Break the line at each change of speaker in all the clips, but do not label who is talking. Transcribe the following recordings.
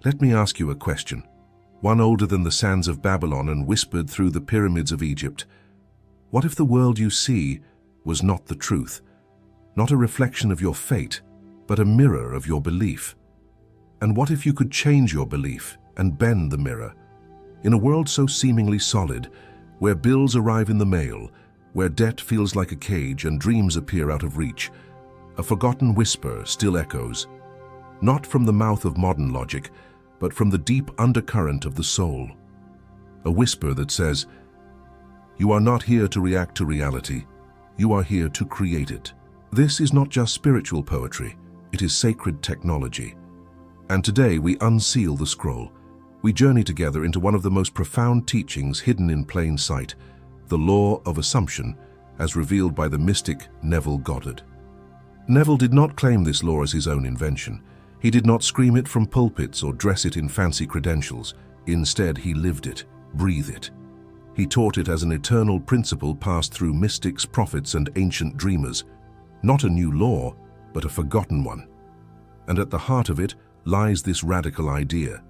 Let me ask you a question, one older than the sands of Babylon and whispered through the pyramids of Egypt. What if the world you see was not the truth, not a reflection of your fate, but a mirror of your belief? And what if you could change your belief and bend the mirror? In a world so seemingly solid, where bills arrive in the mail, where debt feels like a cage and dreams appear out of reach, a forgotten whisper still echoes, not from the mouth of modern logic, but from the deep undercurrent of the soul. A whisper that says, "You are not here to react to reality, you are here to create it." This is not just spiritual poetry, it is sacred technology. And today we unseal the scroll. We journey together into one of the most profound teachings hidden in plain sight, the law of assumption, as revealed by the mystic Neville Goddard. Neville did not claim this law as his own invention. He did not scream it from pulpits or dress it in fancy credentials. Instead, he lived it, breathed it. He taught it as an eternal principle passed through mystics, prophets, and ancient dreamers. Not a new law, but a forgotten one. And at the heart of it lies this radical idea: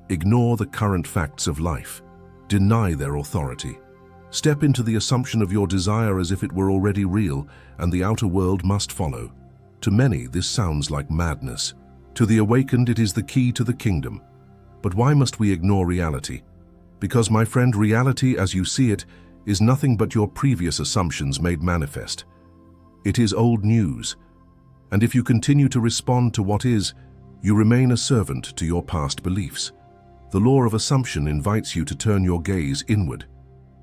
ignore the current facts of life, deny their authority. Step into the assumption of your desire as if it were already real, and the outer world must follow. To many, this sounds like madness. To the awakened, it is the key to the kingdom. But why must we ignore reality? Because, my friend, reality as you see it is nothing but your previous assumptions made manifest. It is old news. And if you continue to respond to what is, you remain a servant to your past beliefs. The law of assumption invites you to turn your gaze inward,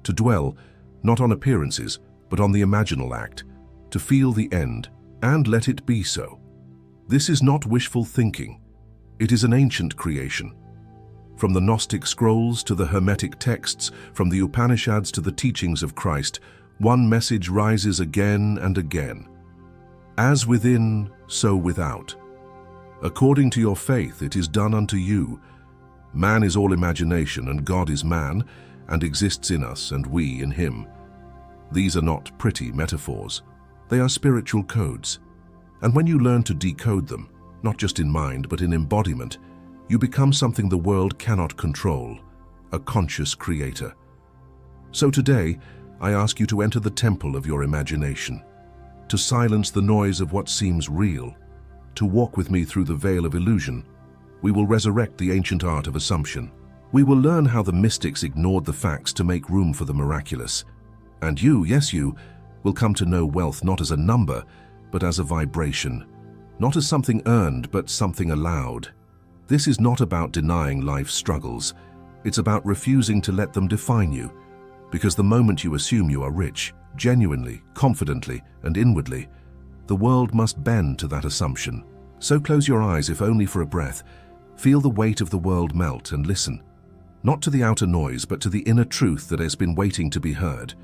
to dwell not on appearances, but on the imaginal act, to feel the end, and let it be so. This is not wishful thinking. It is an ancient creation. From the Gnostic scrolls to the Hermetic texts, from the Upanishads to the teachings of Christ, one message rises again and again. As within, so without. According to your faith, it is done unto you. Man is all imagination, and God is man, and exists in us, and we in him. These are not pretty metaphors. They are spiritual codes. And when you learn to decode them, not just in mind, but in embodiment, you become something the world cannot control, a conscious creator. So today, I ask you to enter the temple of your imagination, to silence the noise of what seems real, to walk with me through the veil of illusion. We will resurrect the ancient art of assumption. We will learn how the mystics ignored the facts to make room for the miraculous. And you, yes you, will come to know wealth not as a number, but as a vibration. Not as something earned, but something allowed. This is not about denying life's struggles. It's about refusing to let them define you. Because the moment you assume you are rich, genuinely, confidently, and inwardly, the world must bend to that assumption. So close your eyes, if only for a breath. Feel the weight of the world melt and listen. Not to the outer noise, but to the inner truth that has been waiting to be heard.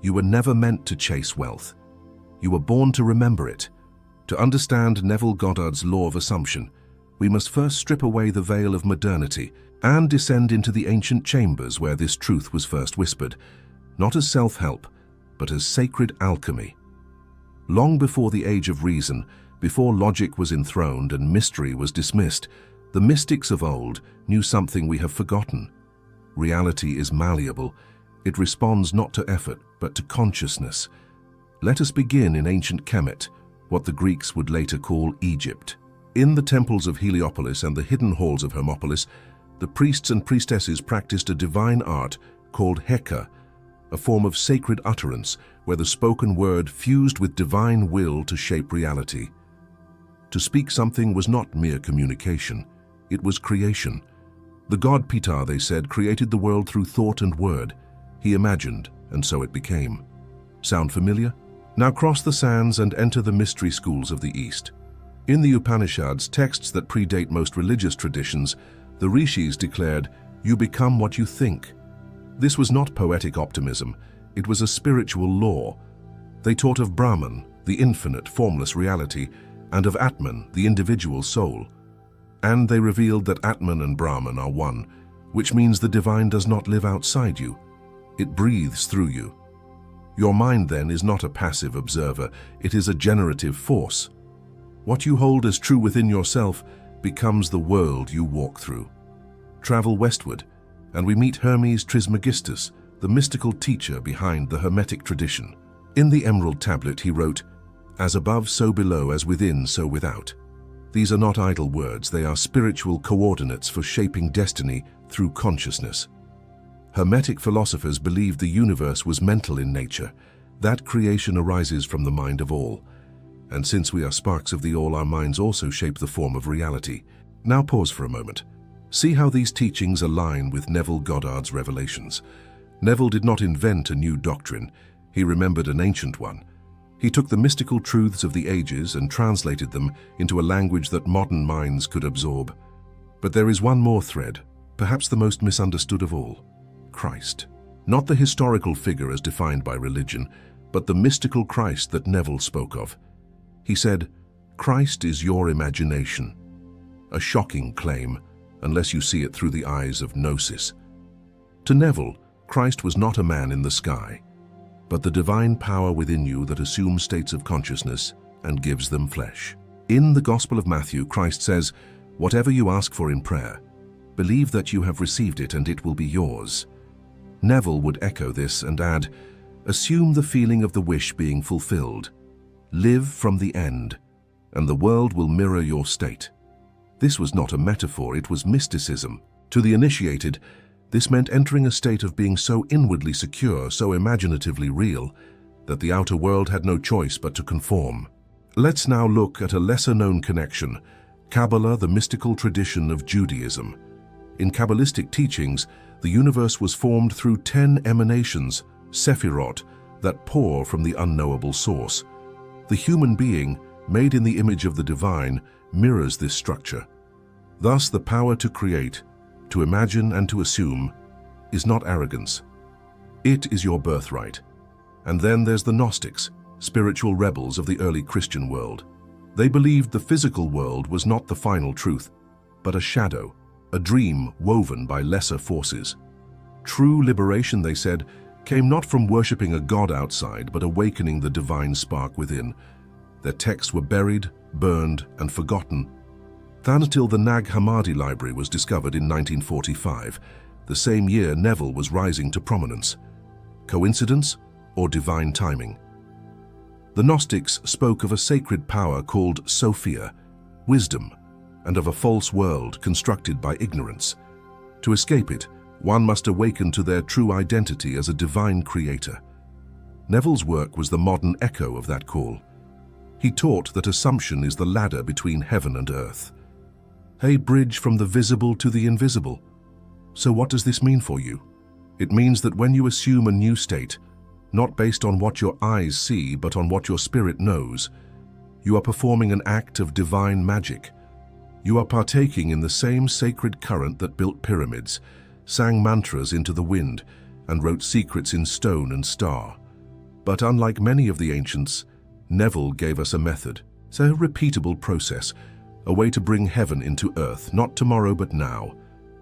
You were never meant to chase wealth. You were born to remember it. To understand Neville Goddard's law of assumption, we must first strip away the veil of modernity and descend into the ancient chambers where this truth was first whispered, not as self-help, but as sacred alchemy. Long before the age of reason, before logic was enthroned and mystery was dismissed, the mystics of old knew something we have forgotten. Reality is malleable. It responds not to effort, but to consciousness. Let us begin in ancient Kemet, what the Greeks would later call Egypt. In the temples of Heliopolis and the hidden halls of Hermopolis, the priests and priestesses practiced a divine art called Heka, a form of sacred utterance where the spoken word fused with divine will to shape reality. To speak something was not mere communication, it was creation. The god Ptah, they said, created the world through thought and word. He imagined, and so it became. Sound familiar? Now cross the sands and enter the mystery schools of the East. In the Upanishads, texts that predate most religious traditions, the rishis declared, "You become what you think." This was not poetic optimism, it was a spiritual law. They taught of Brahman, the infinite, formless reality, and of Atman, the individual soul. And they revealed that Atman and Brahman are one, which means the divine does not live outside you. It breathes through you. Your mind, then, is not a passive observer, it is a generative force. What you hold as true within yourself becomes the world you walk through. Travel westward, and we meet Hermes Trismegistus, the mystical teacher behind the Hermetic tradition. In the Emerald Tablet he wrote, "As above, so below, as within, so without." These are not idle words, they are spiritual coordinates for shaping destiny through consciousness. Hermetic philosophers believed the universe was mental in nature, that creation arises from the mind of all. And since we are sparks of the all, our minds also shape the form of reality. Now pause for a moment. See how these teachings align with Neville Goddard's revelations. Neville did not invent a new doctrine, he remembered an ancient one. He took the mystical truths of the ages and translated them into a language that modern minds could absorb. But there is one more thread, perhaps the most misunderstood of all: Christ. Not the historical figure as defined by religion, but the mystical Christ that Neville spoke of. He said, "Christ is your imagination." A shocking claim, unless you see it through the eyes of gnosis. To Neville, Christ was not a man in the sky, but the divine power within you that assumes states of consciousness and gives them flesh. In the Gospel of Matthew, Christ says, "Whatever you ask for in prayer, believe that you have received it and it will be yours." Neville would echo this and add, "Assume the feeling of the wish being fulfilled. Live from the end, and the world will mirror your state." This was not a metaphor, it was mysticism. To the initiated, this meant entering a state of being so inwardly secure, so imaginatively real, that the outer world had no choice but to conform. Let's now look at a lesser-known connection, Kabbalah, the mystical tradition of Judaism. In Kabbalistic teachings, the universe was formed through 10 emanations, sephirot, that pour from the unknowable source. The human being, made in the image of the divine, mirrors this structure. Thus, the power to create, to imagine and to assume, is not arrogance. It is your birthright. And then there's the Gnostics, spiritual rebels of the early Christian world. They believed the physical world was not the final truth, but a shadow, a dream woven by lesser forces. True liberation, they said, came not from worshipping a god outside, but awakening the divine spark within. Their texts were buried, burned, and forgotten, until the Nag Hammadi library was discovered in 1945, the same year Neville was rising to prominence. Coincidence or divine timing? The Gnostics spoke of a sacred power called Sophia, wisdom, and of a false world constructed by ignorance. To escape it, one must awaken to their true identity as a divine creator. Neville's work was the modern echo of that call. He taught that assumption is the ladder between heaven and earth, a bridge from the visible to the invisible. So what does this mean for you? It means that when you assume a new state, not based on what your eyes see, but on what your spirit knows, you are performing an act of divine magic. You are partaking in the same sacred current that built pyramids, sang mantras into the wind, and wrote secrets in stone and star. But unlike many of the ancients, Neville gave us a method, a repeatable process, a way to bring heaven into earth, not tomorrow but now.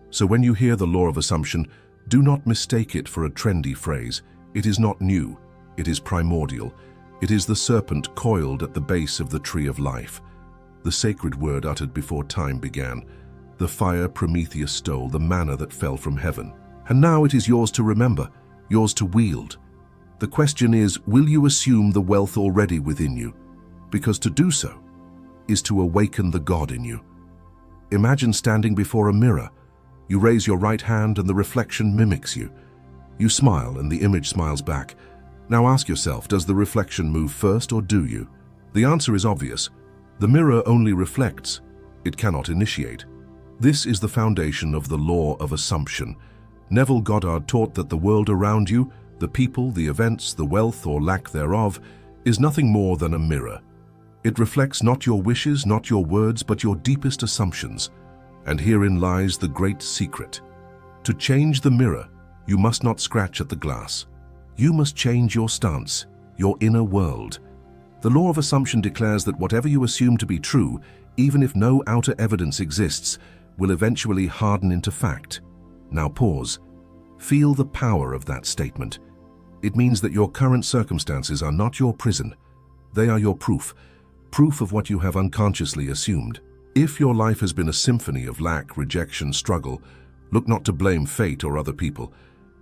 So when you hear the law of assumption, do not mistake it for a trendy phrase. It is not new, it is primordial. It is the serpent coiled at the base of the tree of life, the sacred word uttered before time began, the fire Prometheus stole, the manna that fell from heaven. And now it is yours to remember, yours to wield. The question is, will you assume the wealth already within you? Because to do so is to awaken the God in you. Imagine standing before a mirror. You raise your right hand and the reflection mimics you. You smile and the image smiles back. Now ask yourself, does the reflection move first or do you? The answer is obvious. The mirror only reflects. It cannot initiate. This is the foundation of the law of assumption. Neville Goddard taught that the world around you, the people, the events, the wealth or lack thereof, is nothing more than a mirror. It reflects not your wishes, not your words, but your deepest assumptions. And herein lies the great secret. To change the mirror, you must not scratch at the glass. You must change your stance, your inner world. The law of assumption declares that whatever you assume to be true, even if no outer evidence exists, will eventually harden into fact. Now pause. Feel the power of that statement. It means that your current circumstances are not your prison. They are your proof of what you have unconsciously assumed. If your life has been a symphony of lack, rejection, struggle, Look not to blame fate or other people.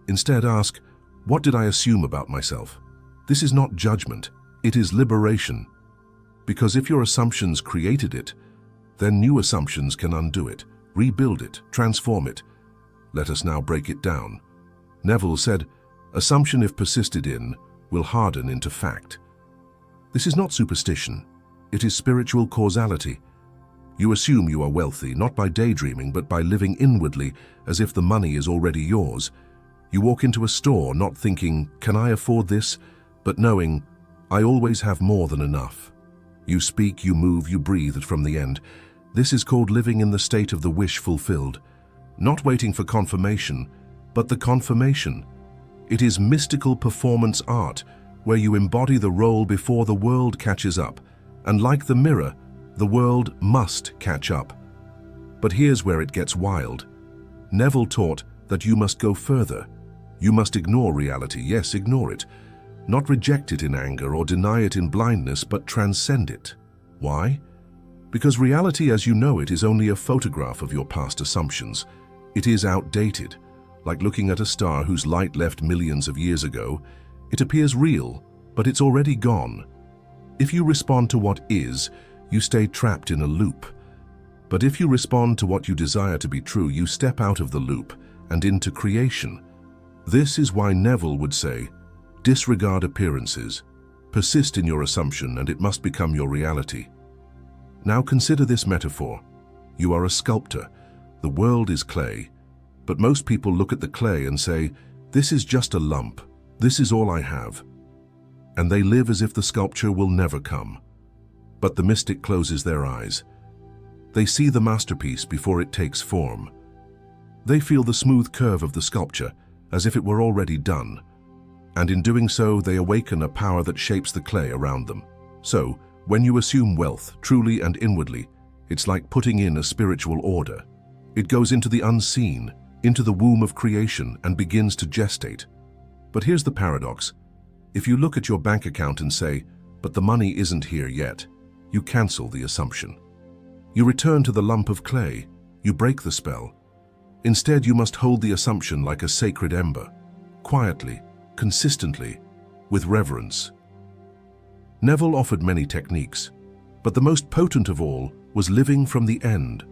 Instead ask, what did I assume about myself? This is not judgment, it is liberation. Because if your assumptions created it, then new assumptions can undo it, rebuild it, transform it. Let us now break it down. Neville said, assumption if persisted in will harden into fact. This is not superstition, it is spiritual causality. You assume you are wealthy, not by daydreaming, but by living inwardly as if the money is already yours. You walk into a store not thinking, can I afford this? But knowing, I always have more than enough. You speak, you move, you breathe it from the end. This is called living in the state of the wish fulfilled. Not waiting for confirmation, but the confirmation. It is mystical performance art, where you embody the role before the world catches up. And like the mirror, the world must catch up. But here's where it gets wild. Neville taught that you must go further. You must ignore reality, yes, ignore it. Not reject it in anger or deny it in blindness, but transcend it. Why? Because reality as you know it is only a photograph of your past assumptions. It is outdated. Like looking at a star whose light left millions of years ago, it appears real, but it's already gone. If you respond to what is, you stay trapped in a loop. But if you respond to what you desire to be true, you step out of the loop and into creation. This is why Neville would say, disregard appearances, persist in your assumption, and it must become your reality. Now consider this metaphor. You are a sculptor. The world is clay. But most people look at the clay and say, this is just a lump. This is all I have. And they live as if the sculpture will never come. But the mystic closes their eyes. They see the masterpiece before it takes form. They feel the smooth curve of the sculpture as if it were already done. And in doing so, they awaken a power that shapes the clay around them. So, when you assume wealth, truly and inwardly, it's like putting in a spiritual order. It goes into the unseen, into the womb of creation, and begins to gestate. But here's the paradox. If you look at your bank account and say, but the money isn't here yet, you cancel the assumption. You return to the lump of clay. You break the spell. Instead, you must hold the assumption like a sacred ember, quietly, consistently, with reverence. Neville offered many techniques, but the most potent of all was living from the end.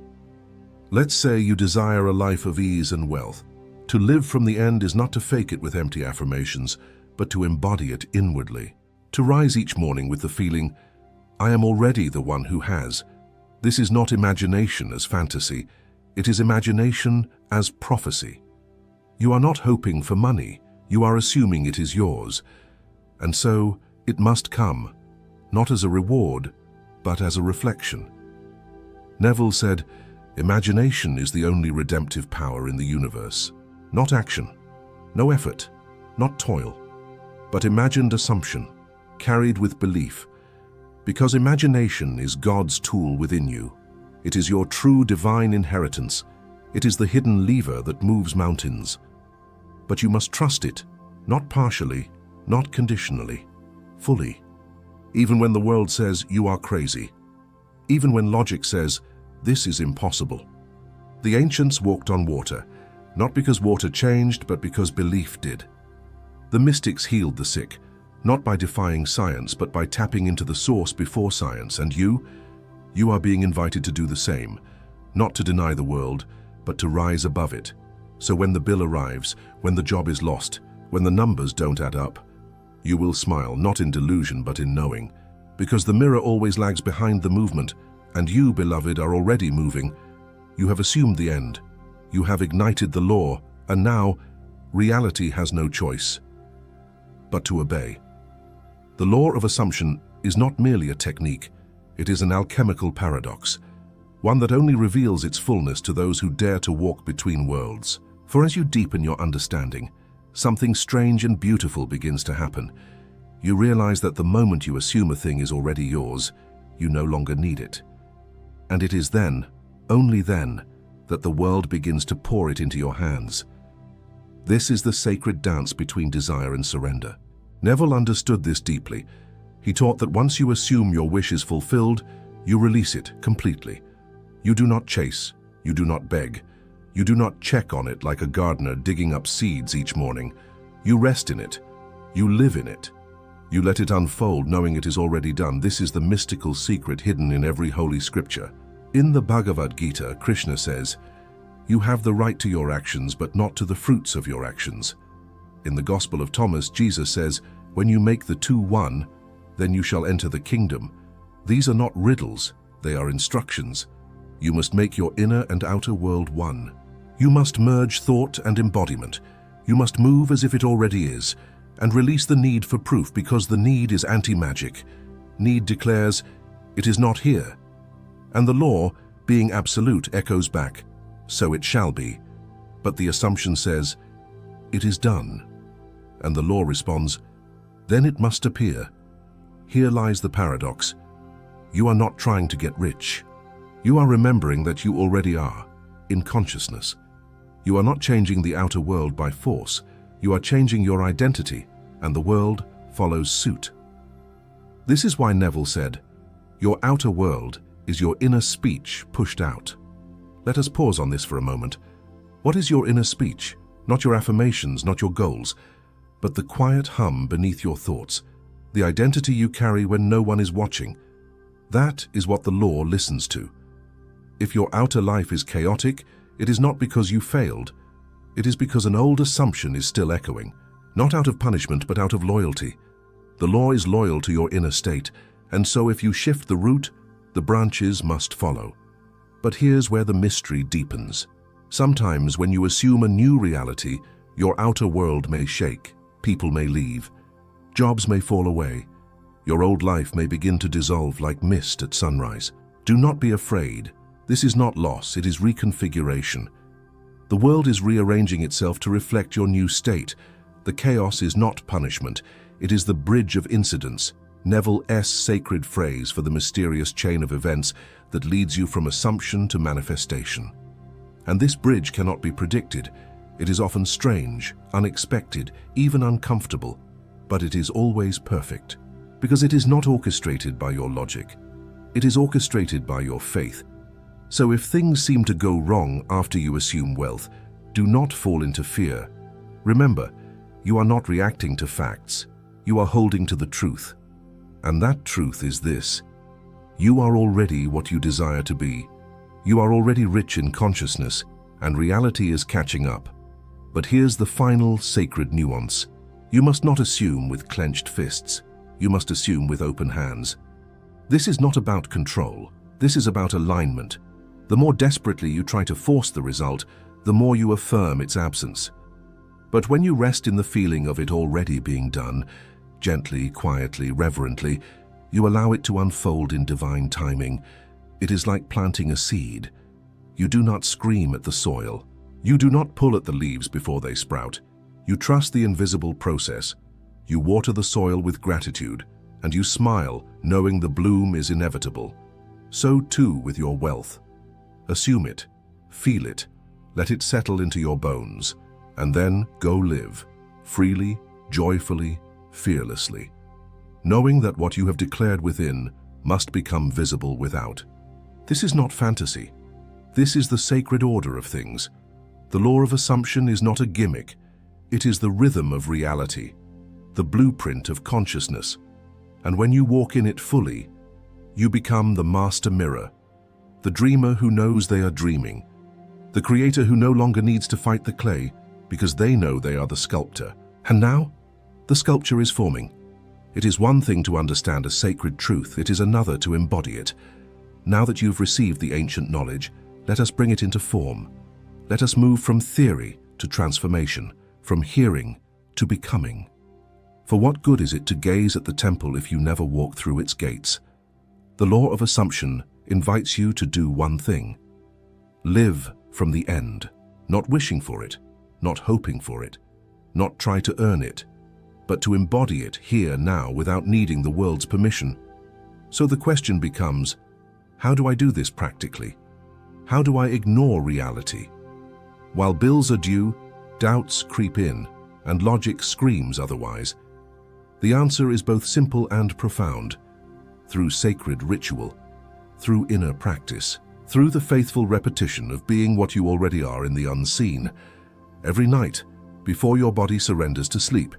Let's say you desire a life of ease and wealth. To live from the end is not to fake it with empty affirmations, but to embody it inwardly. To rise each morning with the feeling, I am already the one who has. This is not imagination as fantasy, it is imagination as prophecy. You are not hoping for money, you are assuming it is yours. And so, it must come, not as a reward, but as a reflection. Neville said, imagination is the only redemptive power in the universe. Not action, no effort, not toil, but imagined assumption, carried with belief. Because imagination is God's tool within you. It is your true divine inheritance. It is the hidden lever that moves mountains. But you must trust it, not partially, not conditionally, fully. Even when the world says you are crazy. Even when logic says this is impossible. The ancients walked on water, not because water changed, but because belief did. The mystics healed the sick, not by defying science, but by tapping into the source before science. And you are being invited to do the same, not to deny the world, but to rise above it. So when the bill arrives, when the job is lost, when the numbers don't add up, you will smile, not in delusion, but in knowing. Because the mirror always lags behind the movement, and you, beloved, are already moving. You have assumed the end. You have ignited the law, and now reality has no choice but to obey. The law of assumption is not merely a technique, it is an alchemical paradox, one that only reveals its fullness to those who dare to walk between worlds. For as you deepen your understanding, something strange and beautiful begins to happen. You realize that the moment you assume a thing is already yours, you no longer need it. And it is then, only then, that the world begins to pour it into your hands. This is the sacred dance between desire and surrender. Neville understood this deeply. He taught that once you assume your wish is fulfilled, you release it completely. You do not chase, you do not beg. You do not check on it like a gardener digging up seeds each morning. You rest in it. You live in it. You let it unfold knowing it is already done. This is the mystical secret hidden in every holy scripture. In the Bhagavad Gita, Krishna says, "You have the right to your actions, but not to the fruits of your actions." In the Gospel of Thomas, Jesus says, "When you make the two one, then you shall enter the kingdom." These are not riddles, they are instructions. You must make your inner and outer world one. You must merge thought and embodiment. You must move as if it already is, and release the need for proof, because the need is anti-magic. Need declares, "It is not here." And the law, being absolute, echoes back, "So it shall be." But the assumption says, "It is done." And the law responds, "Then it must appear." Here lies the paradox. You are not trying to get rich. You are remembering that you already are, in consciousness. You are not changing the outer world by force. You are changing your identity, and the world follows suit. This is why Neville said, "Your outer world is your inner speech pushed out." Let us pause on this for a moment. What is your inner speech? Not your affirmations, not your goals, but the quiet hum beneath your thoughts, the identity you carry when no one is watching. That is what the law listens to. If your outer life is chaotic, it is not because you failed. It is because an old assumption is still echoing, not out of punishment but out of loyalty. The law is loyal to your inner state, and so if you shift the root, the branches must follow. But here's where the mystery deepens. Sometimes when you assume a new reality, your outer world may shake, people may leave, jobs may fall away, your old life may begin to dissolve like mist at sunrise. Do not be afraid. This is not loss, it is reconfiguration. The world is rearranging itself to reflect your new state. The chaos is not punishment, it is the bridge of incidents, Neville's sacred phrase for the mysterious chain of events that leads you from assumption to manifestation. And this bridge cannot be predicted. It is often strange, unexpected, even uncomfortable, but it is always perfect, because it is not orchestrated by your logic. It is orchestrated by your faith. So if things seem to go wrong after you assume wealth, do not fall into fear. Remember, you are not reacting to facts. You are holding to the truth. And that truth is this: you are already what you desire to be. You are already rich in consciousness, and reality is catching up. But here's the final sacred nuance. You must not assume with clenched fists. You must assume with open hands. This is not about control. This is about alignment. The more desperately you try to force the result, the more you affirm its absence. But when you rest in the feeling of it already being done, gently, quietly, reverently, you allow it to unfold in divine timing. It is like planting a seed. You do not scream at the soil. You do not pull at the leaves before they sprout. You trust the invisible process. You water the soil with gratitude, and you smile, knowing the bloom is inevitable. So too with your wealth. Assume it, feel it, let it settle into your bones, and then go live, freely, joyfully, fearlessly, knowing that what you have declared within must become visible without. This is not fantasy. This is the sacred order of things. The law of assumption is not a gimmick. It is the rhythm of reality, the blueprint of consciousness. And when you walk in it fully, you become the master mirror, the dreamer who knows they are dreaming, the creator who no longer needs to fight the clay because they know they are the sculptor. And now, the sculpture is forming. It is one thing to understand a sacred truth, it is another to embody it. Now that you've received the ancient knowledge, let us bring it into form. Let us move from theory to transformation, from hearing to becoming. For what good is it to gaze at the temple if you never walk through its gates? The law of assumption invites you to do one thing. Live from the end, not wishing for it, not hoping for it, not try to earn it, but to embody it here now without needing the world's permission. So the question becomes, how do I do this practically? How do I ignore reality? While bills are due, doubts creep in, and logic screams otherwise. The answer is both simple and profound. Through sacred ritual, through inner practice, through the faithful repetition of being what you already are in the unseen. Every night, before your body surrenders to sleep,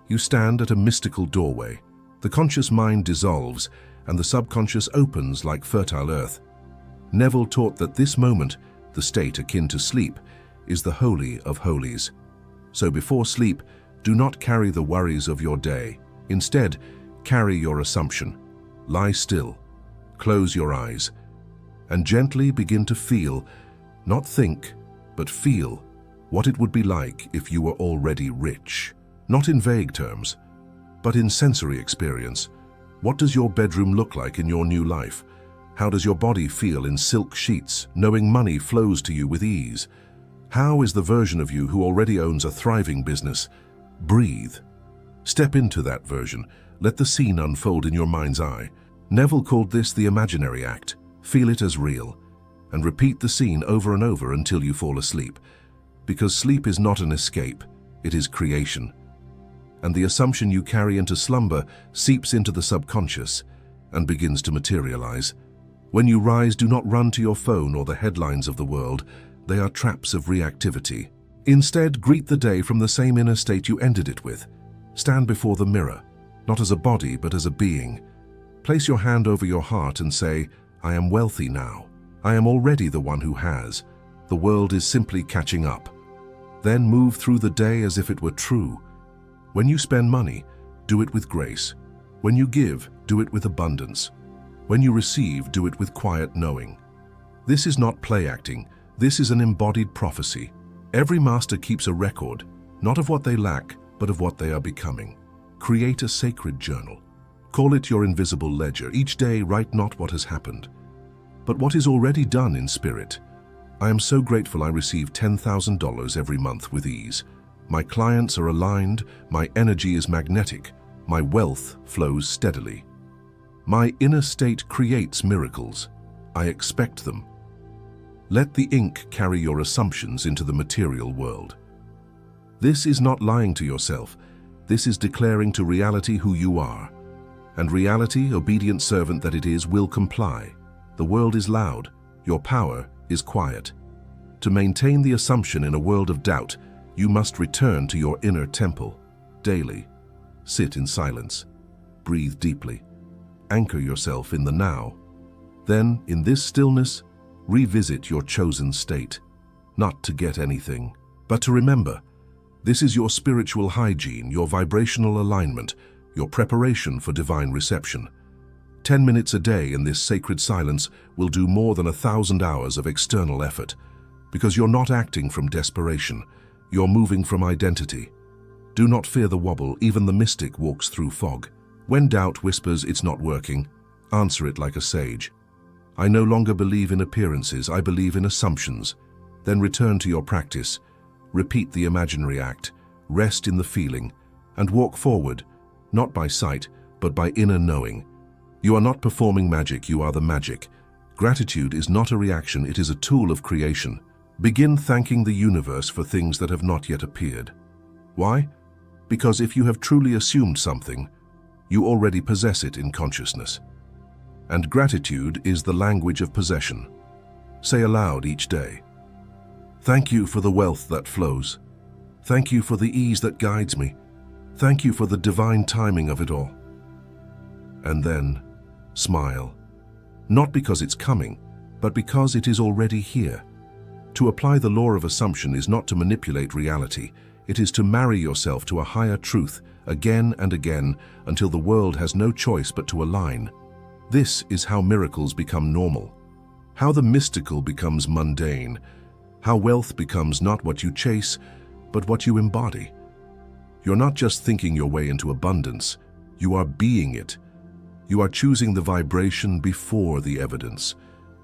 you stand at a mystical doorway. The conscious mind dissolves, and the subconscious opens like fertile earth. Neville taught that this moment, the state akin to sleep, is the holy of holies. So before sleep, do not carry the worries of your day. Instead, carry your assumption. Lie still, close your eyes, and gently begin to feel, not think, but feel, what it would be like if you were already rich. Not in vague terms, but in sensory experience. What does your bedroom look like in your new life? How does your body feel in silk sheets, knowing money flows to you with ease? How is the version of you who already owns a thriving business? Breathe. Step into that version. Let the scene unfold in your mind's eye. Neville called this the imaginary act. Feel it as real, and repeat the scene over and over until you fall asleep. Because sleep is not an escape, it is creation. And the assumption you carry into slumber seeps into the subconscious and begins to materialize. When you rise, do not run to your phone or the headlines of the world. They are traps of reactivity. Instead, greet the day from the same inner state you ended it with. Stand before the mirror, not as a body, but as a being. Place your hand over your heart and say, I am wealthy now. I am already the one who has. The world is simply catching up. Then move through the day as if it were true. When you spend money, do it with grace. When you give, do it with abundance. When you receive, do it with quiet knowing. This is not play acting. This is an embodied prophecy. Every master keeps a record, not of what they lack, but of what they are becoming. Create a sacred journal. Call it your invisible ledger. Each day, write not what has happened, but what is already done in spirit. I am so grateful I receive $10,000 every month with ease. My clients are aligned, my energy is magnetic, my wealth flows steadily. My inner state creates miracles. I expect them. Let the ink carry your assumptions into the material world. This is not lying to yourself. This is declaring to reality who you are. And reality, obedient servant that it is, will comply. The world is loud. Your power is quiet. To maintain the assumption in a world of doubt, you must return to your inner temple daily. Sit in silence. Breathe deeply. Anchor yourself in the now. Then, in this stillness, revisit your chosen state, not to get anything, but to remember. This is your spiritual hygiene, your vibrational alignment, your preparation for divine reception. 10 minutes a day in this sacred silence will do more than 1,000 hours of external effort, because you're not acting from desperation, you're moving from identity. Do not fear the wobble, even the mystic walks through fog. When doubt whispers it's not working, answer it like a sage. I no longer believe in appearances, I believe in assumptions. Then return to your practice. Repeat the imaginary act, rest in the feeling, and walk forward, not by sight, but by inner knowing. You are not performing magic, you are the magic. Gratitude is not a reaction, it is a tool of creation. Begin thanking the universe for things that have not yet appeared. Why? Because if you have truly assumed something, you already possess it in consciousness. And gratitude is the language of possession. Say aloud each day, thank you for the wealth that flows. Thank you for the ease that guides me. Thank you for the divine timing of it all. And then, smile. Not because it's coming, but because it is already here. To apply the law of assumption is not to manipulate reality. It is to marry yourself to a higher truth again and again until the world has no choice but to align. This is how miracles become normal, how the mystical becomes mundane, how wealth becomes not what you chase, but what you embody. You're not just thinking your way into abundance, you are being it. You are choosing the vibration before the evidence.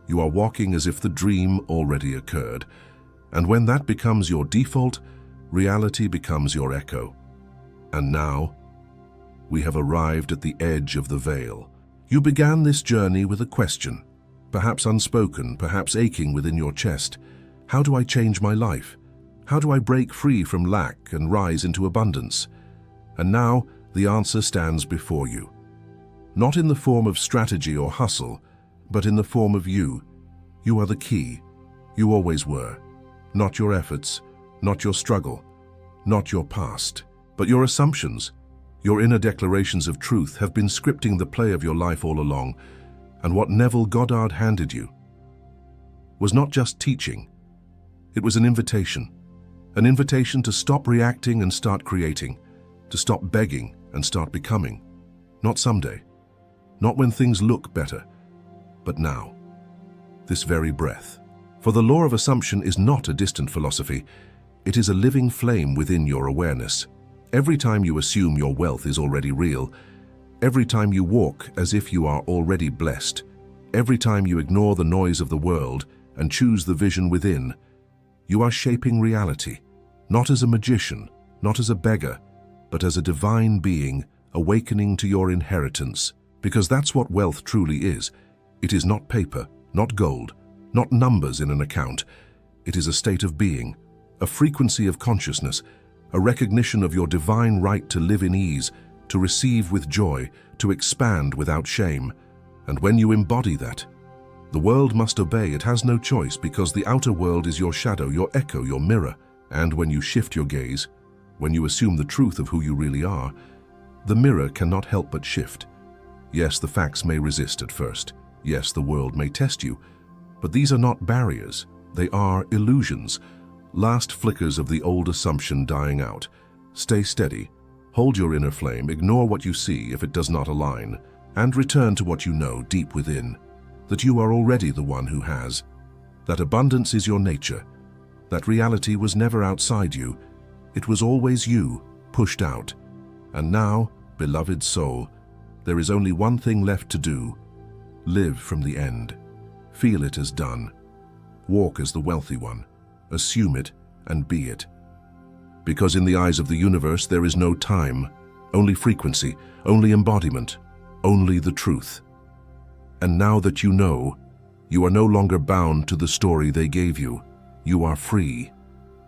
You are walking as if the dream already occurred. And when that becomes your default, reality becomes your echo. And now, we have arrived at the edge of the veil. You began this journey with a question, perhaps unspoken, perhaps aching within your chest. How do I change my life? How do I break free from lack and rise into abundance? And now, the answer stands before you. Not in the form of strategy or hustle, but in the form of you. You are the key. You always were. Not your efforts, not your struggle, not your past, but your assumptions. Your inner declarations of truth have been scripting the play of your life all along, and what Neville Goddard handed you was not just teaching. It was an invitation to stop reacting and start creating, to stop begging and start becoming. Not someday, not when things look better, but now, this very breath. For the law of assumption is not a distant philosophy. It is a living flame within your awareness. Every time you assume your wealth is already real, every time you walk as if you are already blessed, every time you ignore the noise of the world and choose the vision within, you are shaping reality, not as a magician, not as a beggar, but as a divine being awakening to your inheritance. Because that's what wealth truly is. It is not paper, not gold, not numbers in an account. It is a state of being, a frequency of consciousness, a recognition of your divine right to live in ease, to receive with joy, to expand without shame. And when you embody that, the world must obey. It has no choice, because the outer world is your shadow, your echo, your mirror. And when you shift your gaze, when you assume the truth of who you really are, the mirror cannot help but shift. Yes, the facts may resist at first. Yes, the world may test you. But these are not barriers. They are illusions, last flickers of the old assumption dying out. Stay steady. Hold your inner flame. Ignore what you see if it does not align, and return to what you know deep within, that you are already the one who has, that abundance is your nature, that reality was never outside you. It was always you, pushed out. And now, beloved soul, there is only one thing left to do. Live from the end. Feel it as done. Walk as the wealthy one. Assume it and be it. Because in the eyes of the universe there is no time, only frequency, only embodiment, only the truth. And now that you know, you are no longer bound to the story they gave you. You are free.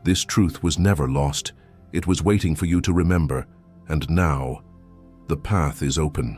This truth was never lost. It was waiting for you to remember. And now, the path is open.